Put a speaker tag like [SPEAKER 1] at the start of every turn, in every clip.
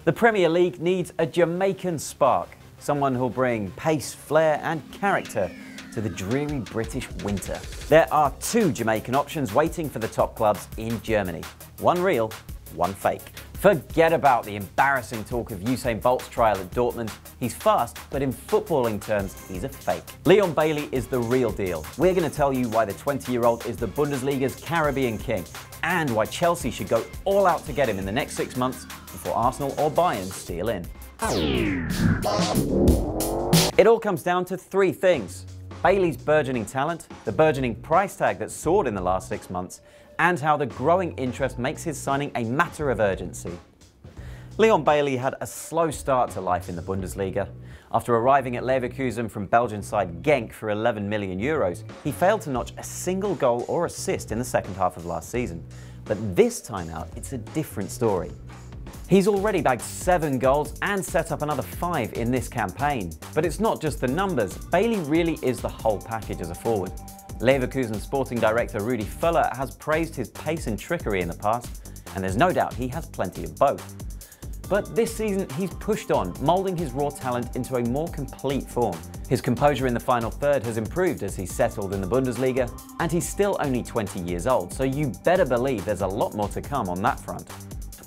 [SPEAKER 1] The Premier League needs a Jamaican spark, someone who'll bring pace, flair and character to the dreary British winter. There are two Jamaican options waiting for the top clubs in Germany. One real, one fake. Forget about the embarrassing talk of Usain Bolt's trial at Dortmund. He's fast, but in footballing terms, he's a fake. Leon Bailey is the real deal. We're going to tell you why the 20-year-old is the Bundesliga's Caribbean king, and why Chelsea should go all out to get him in the next 6 months before Arsenal or Bayern steal in. It all comes down to three things: Bailey's burgeoning talent, the burgeoning price tag that soared in the last 6 months, and how the growing interest makes his signing a matter of urgency. Leon Bailey had a slow start to life in the Bundesliga. After arriving at Leverkusen from Belgian side Genk for 11 million euros, he failed to notch a single goal or assist in the second half of last season. But this time out, it's a different story. He's already bagged 7 goals and set up another 5 in this campaign. But it's not just the numbers, Bailey really is the whole package as a forward. Leverkusen sporting director Rudi Völler has praised his pace and trickery in the past, and there's no doubt he has plenty of both. But this season he's pushed on, moulding his raw talent into a more complete form. His composure in the final third has improved as he's settled in the Bundesliga, and he's still only 20 years old, so you better believe there's a lot more to come on that front.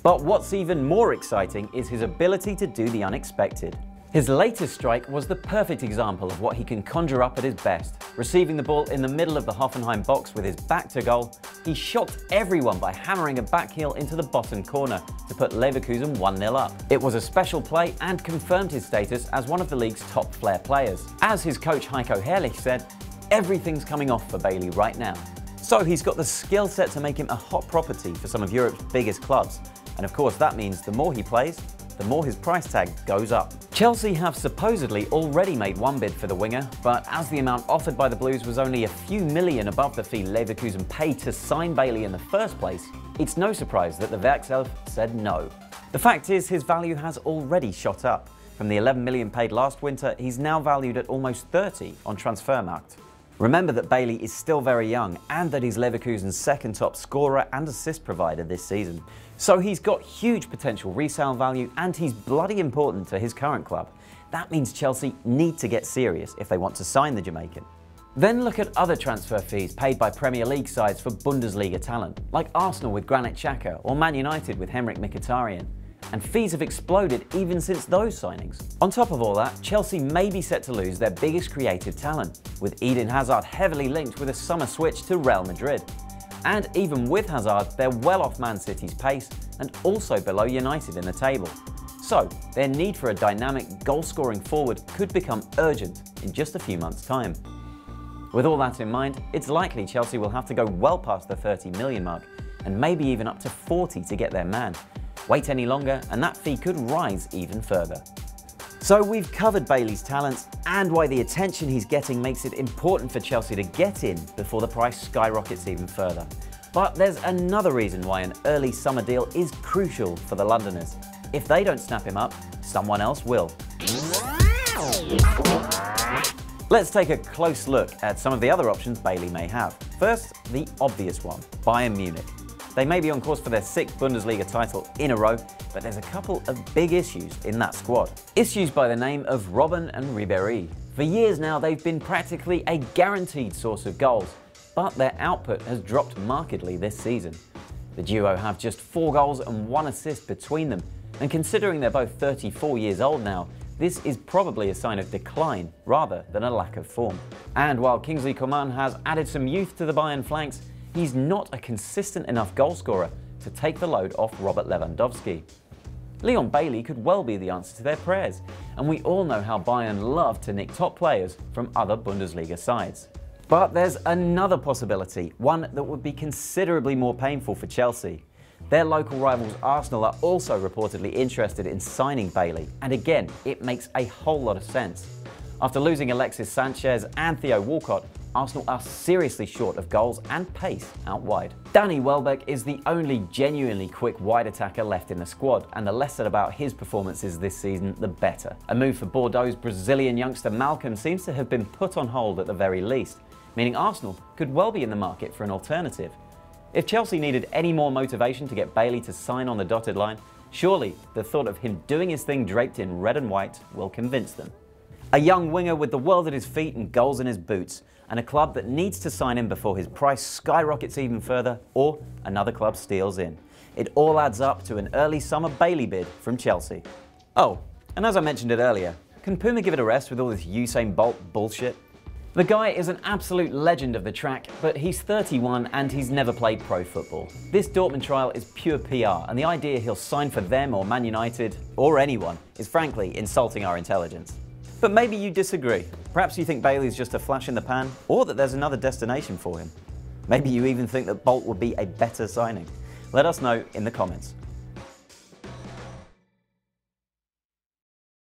[SPEAKER 1] But what's even more exciting is his ability to do the unexpected. His latest strike was the perfect example of what he can conjure up at his best. Receiving the ball in the middle of the Hoffenheim box with his back to goal, he shocked everyone by hammering a back heel into the bottom corner to put Leverkusen 1-0 up. It was a special play and confirmed his status as one of the league's top flair players. As his coach Heiko Herrlich said, everything's coming off for Bailey right now. So he's got the skill set to make him a hot property for some of Europe's biggest clubs. And of course that means the more he plays, the more his price tag goes up. Chelsea have supposedly already made one bid for the winger, but as the amount offered by the Blues was only a few million above the fee Leverkusen paid to sign Bailey in the first place, it's no surprise that the Werkself said no. The fact is, his value has already shot up. From the 11 million paid last winter, he's now valued at almost 30 on Transfermarkt. Remember that Bailey is still very young and that he's Leverkusen's second top scorer and assist provider this season. So he's got huge potential resale value and he's bloody important to his current club. That means Chelsea need to get serious if they want to sign the Jamaican. Then look at other transfer fees paid by Premier League sides for Bundesliga talent, like Arsenal with Granit Xhaka or Man United with Henrik Mkhitaryan. And fees have exploded even since those signings. On top of all that, Chelsea may be set to lose their biggest creative talent, with Eden Hazard heavily linked with a summer switch to Real Madrid. And even with Hazard, they're well off Man City's pace and also below United in the table. So their need for a dynamic, goal-scoring forward could become urgent in just a few months' time. With all that in mind, it's likely Chelsea will have to go well past the 30 million mark and maybe even up to 40 to get their man. Wait any longer and that fee could rise even further. So we've covered Bailey's talents and why the attention he's getting makes it important for Chelsea to get in before the price skyrockets even further. But there's another reason why an early summer deal is crucial for the Londoners. If they don't snap him up, someone else will. Let's take a close look at some of the other options Bailey may have. First, the obvious one, Bayern Munich. They may be on course for their 6th Bundesliga title in a row, but there's a couple of big issues in that squad. Issues by the name of Robben and Ribéry. For years now, they've been practically a guaranteed source of goals, but their output has dropped markedly this season. The duo have just 4 goals and 1 assist between them, and considering they're both 34 years old now, this is probably a sign of decline rather than a lack of form. And while Kingsley Coman has added some youth to the Bayern flanks, he's not a consistent enough goalscorer to take the load off Robert Lewandowski. Leon Bailey could well be the answer to their prayers, and we all know how Bayern love to nick top players from other Bundesliga sides. But there's another possibility, one that would be considerably more painful for Chelsea. Their local rivals Arsenal are also reportedly interested in signing Bailey, and again, it makes a whole lot of sense. After losing Alexis Sanchez and Theo Walcott, Arsenal are seriously short of goals and pace out wide. Danny Welbeck is the only genuinely quick wide attacker left in the squad, and the less said about his performances this season, the better. A move for Bordeaux's Brazilian youngster Malcolm seems to have been put on hold at the very least, meaning Arsenal could well be in the market for an alternative. If Chelsea needed any more motivation to get Bailey to sign on the dotted line, Surely, the thought of him doing his thing draped in red and white will convince them. A young winger with the world at his feet and goals in his boots, and a club that needs to sign him before his price skyrockets even further or another club steals in. It all adds up to an early summer Bailey bid from Chelsea. Oh, and as I mentioned it earlier, can Puma give it a rest with all this Usain Bolt bullshit? The guy is an absolute legend of the track, but he's 31 and he's never played pro football. This Dortmund trial is pure PR, and the idea he'll sign for them or Man United, or anyone, is frankly insulting our intelligence. But maybe you disagree. Perhaps you think Bailey's just a flash in the pan, or that there's another destination for him. Maybe you even think that Bolt would be a better signing. Let us know in the comments.